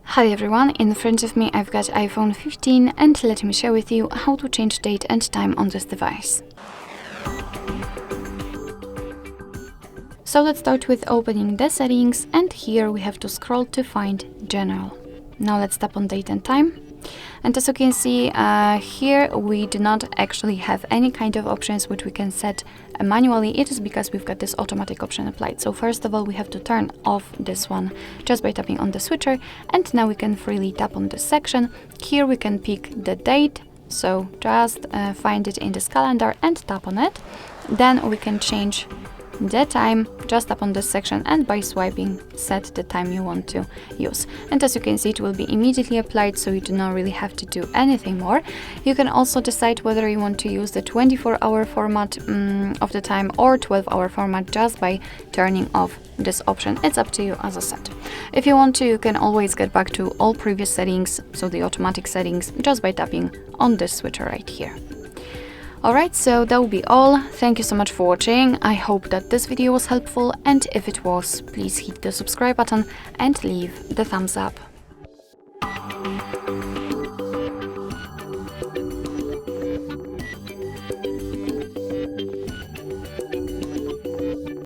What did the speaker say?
Hi everyone, in front of me I've got iPhone 15 and let me share with you how to change date and time on this device. So let's start with opening the settings, and here we have to scroll to find General. Now let's tap on date and time. And as you can see, here we do not actually have any kind of options which we can set manually. It is because we've got this automatic option applied. So first of all, we have to turn off this one just by tapping on the switcher, and now we can freely tap on this section. Here we can pick the date, so just find it in this calendar and tap on it. Then we can change the time, just tap on this section and by swiping set the time you want to use. And as you can see, it will be immediately applied, so you do not really have to do anything more. You can also decide whether you want to use the 24-hour format of the time or 12-hour format just by turning off this option. It's up to you, as I said. If you want to, you can always get back to all previous settings, so the automatic settings, just by tapping on this switcher right here. Alright, so that will be all. Thank you so much for watching. I hope that this video was helpful, and if it was, please hit the subscribe button and leave the thumbs up.